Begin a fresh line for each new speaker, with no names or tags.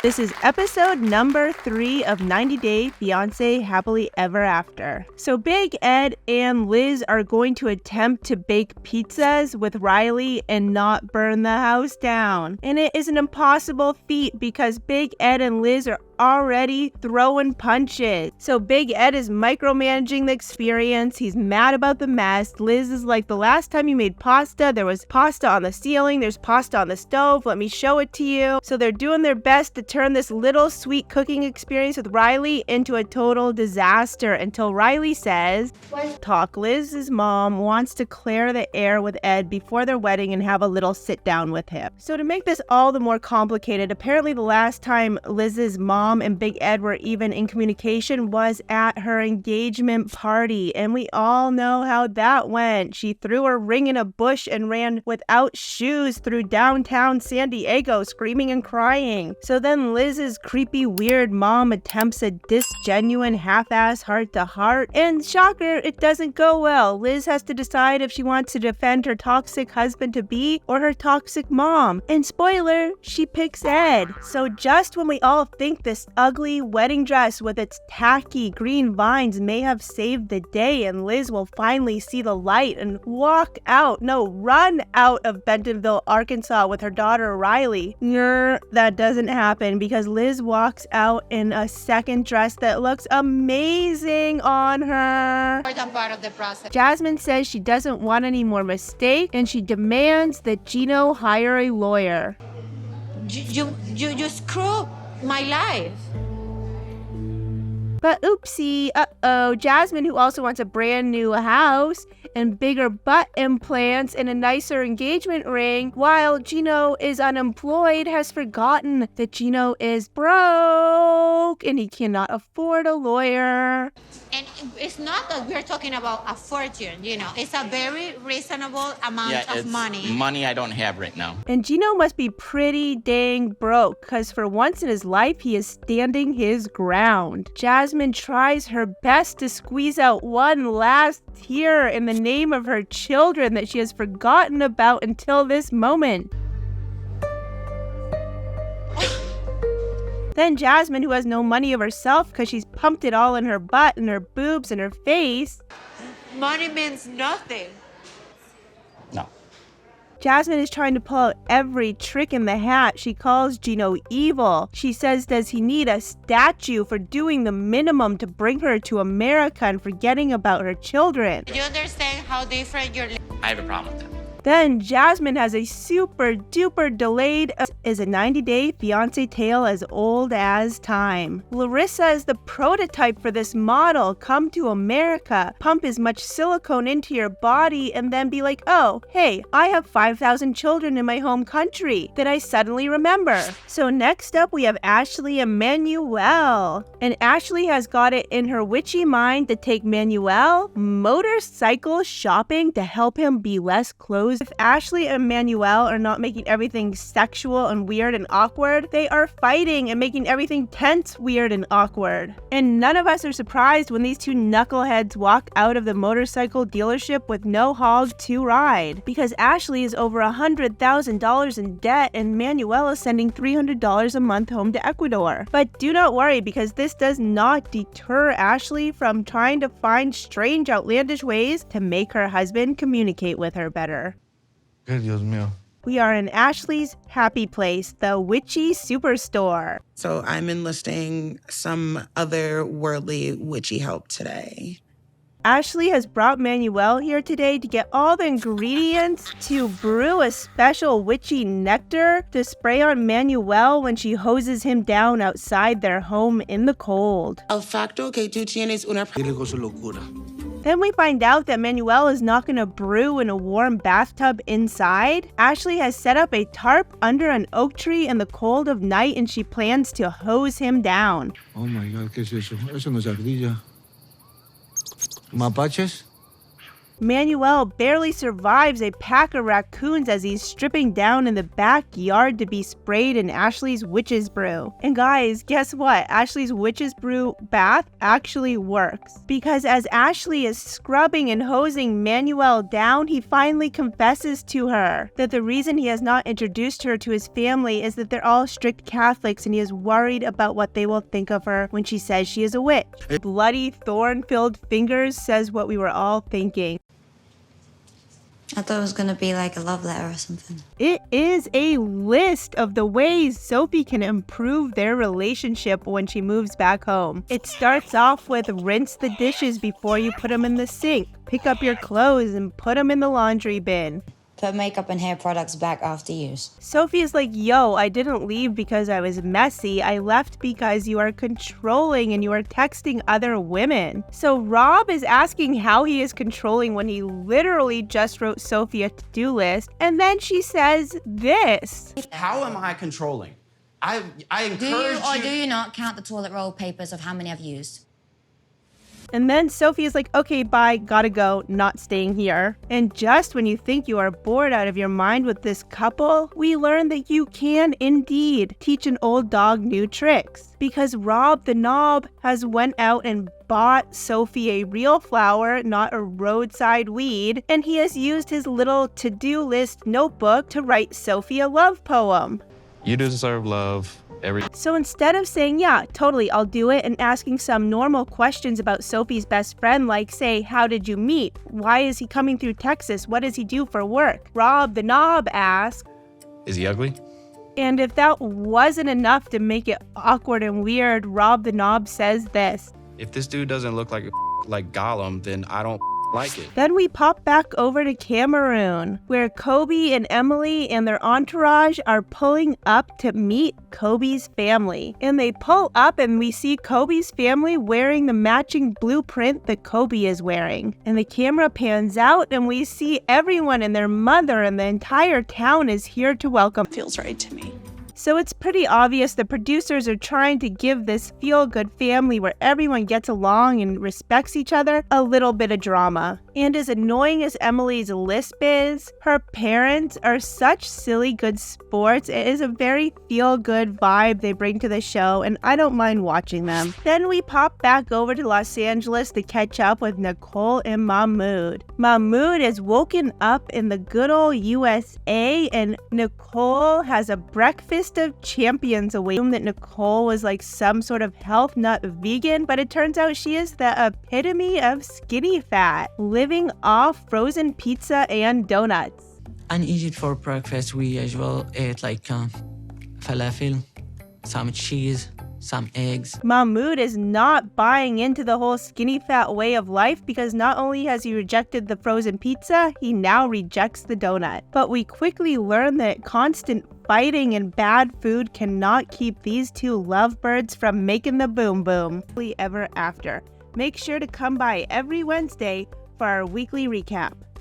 This is episode number 3 of 90 Day Fiance Happily Ever After. So Big Ed and Liz are going to attempt to bake pizzas with Riley and not burn the house down. And it is an impossible feat because Big Ed and Liz are already throwing punches. So Big Ed is micromanaging the experience. He's mad about the mess. Liz is like, the last time you made pasta, there was pasta on the ceiling, there's pasta on the stove, let me show it to you. So they're doing their best to turn this little sweet cooking experience with Riley into a total disaster until Riley says, talk. Liz's mom wants to clear the air with Ed before their wedding and have a little sit down with him. So to make this all the more complicated, apparently the last time Liz's mom and Big Ed were even in communication was at her engagement party, and we all know how that went. She threw her ring in a bush and ran without shoes through downtown San Diego, screaming and crying. So then Liz's creepy, weird mom attempts a disgenuine half-ass heart-to-heart, and shocker, it doesn't go well. Liz has to decide if she wants to defend her toxic husband-to-be or her toxic mom. And spoiler, she picks Ed. So just when we all think this ugly wedding dress with its tacky green vines may have saved the day and Liz will finally see the light and run out of Bentonville, Arkansas with her daughter Riley. That doesn't happen because Liz walks out in a second dress that looks amazing on her.
Part of the process.
Jasmine says she doesn't want any more mistakes and she demands that Gino hire a lawyer.
You screw my life.
But oopsie, Jasmine, who also wants a brand new house and bigger butt implants and a nicer engagement ring, while Gino is unemployed, has forgotten that Gino is broke and he cannot afford a lawyer.
And it's not that we're talking about a fortune, it's a very reasonable amount of money.
Money I don't have right now.
And Gino must be pretty dang broke, because for once in his life, he is standing his ground. Jasmine tries her best to squeeze out one last tear in the name of her children that she has forgotten about until this moment. Then Jasmine, who has no money of herself because she's pumped it all in her butt and her boobs and her face.
Money means nothing.
No.
Jasmine is trying to pull out every trick in the hat. She calls Gino evil. She says, does he need a statue for doing the minimum to bring her to America and forgetting about her children?
Do you understand how different your
I have a problem with that.
Then Jasmine has a super duper delayed is a 90-day fiance tale as old as time. Larissa is the prototype for this model. Come to America, pump as much silicone into your body, and then be like, oh, hey, I have 5,000 children in my home country that I suddenly remember. So next up, we have Ashley and Manuel. And Ashley has got it in her witchy mind to take Manuel motorcycle shopping to help him be less closed. If Ashley and Manuel are not making everything sexual and weird and awkward, they are fighting and making everything tense, weird, and awkward. And none of us are surprised when these two knuckleheads walk out of the motorcycle dealership with no hog to ride, because Ashley is over $100,000 in debt and Manuel is sending $300 a month home to Ecuador. But do not worry, because this does not deter Ashley from trying to find strange, outlandish ways to make her husband communicate with her better.
Dios mío.
We are in Ashley's happy place, the witchy superstore.
So I'm enlisting some otherworldly witchy help today.
Ashley has brought Manuel here today to get all the ingredients to brew a special witchy nectar to spray on Manuel when she hoses him down outside their home in the cold.
El facto que tú tienes una...
Dile con su locura.
Then we find out that Manuel is not going to brew in a warm bathtub inside. Ashley has set up a tarp under an oak tree in the cold of night and she plans to hose him down.
Oh my God, ¿qué es eso? Eso no es ardilla. ¿Mapaches?
Manuel barely survives a pack of raccoons as he's stripping down in the backyard to be sprayed in Ashley's witch's brew. And guys, guess what? Ashley's witch's brew bath actually works. Because as Ashley is scrubbing and hosing Manuel down, he finally confesses to her that the reason he has not introduced her to his family is that they're all strict Catholics and he is worried about what they will think of her when she says she is a witch. Bloody thorn-filled fingers says what we were all thinking.
I thought it was gonna be like a love letter or something.
It is a list of the ways Sophie can improve their relationship when she moves back home. It starts off with rinse the dishes before you put them in the sink. Pick up your clothes and put them in the laundry bin.
Put makeup and hair products back after use.
Sophie is like, yo, I didn't leave because I was messy. I left because you are controlling and you are texting other women. So Rob is asking how he is controlling when he literally just wrote Sophie a to-do list. And then she says this.
How am I controlling? I encourage
Do you or do you not count the toilet roll papers of how many I've used?
And then Sophie is like, okay, bye, gotta go, not staying here. And just when you think you are bored out of your mind with this couple, we learn that you can indeed teach an old dog new tricks. Because Rob the Knob has went out and bought Sophie a real flower, not a roadside weed, and he has used his little to-do list notebook to write Sophie a love poem.
You deserve love.
So instead of saying, yeah, totally, I'll do it, and asking some normal questions about Sophie's best friend, like, say, how did you meet? Why is he coming through Texas? What does he do for work? Rob the Knob asks,
is he ugly?
And if that wasn't enough to make it awkward and weird, Rob the Knob says this.
If this dude doesn't look like Gollum, then I don't like it.
Then we pop back over to Cameroon, where Kobe and Emily and their entourage are pulling up to meet Kobe's family. And they pull up and we see Kobe's family wearing the matching blueprint that Kobe is wearing. And the camera pans out and we see everyone and their mother and the entire town is here to welcome.
Feels right to me.
So it's pretty obvious the producers are trying to give this feel-good family where everyone gets along and respects each other a little bit of drama. And as annoying as Emily's lisp is, her parents are such silly good sports. It is a very feel-good vibe they bring to the show, and I don't mind watching them. Then we pop back over to Los Angeles to catch up with Nicole and Mahmoud. Mahmoud is woken up in the good old USA, and Nicole has a breakfast of champions away. That Nicole was like some sort of health nut vegan, but it turns out she is the epitome of skinny fat, living off frozen pizza and donuts.
In Egypt for breakfast, we usually eat like falafel, some cheese, some eggs.
Mahmoud is not buying into the whole skinny fat way of life because not only has he rejected the frozen pizza, he now rejects the donut. But we quickly learn that constant fighting and bad food cannot keep these two lovebirds from making the boom boom ever after. Make sure to come by every Wednesday for our weekly recap.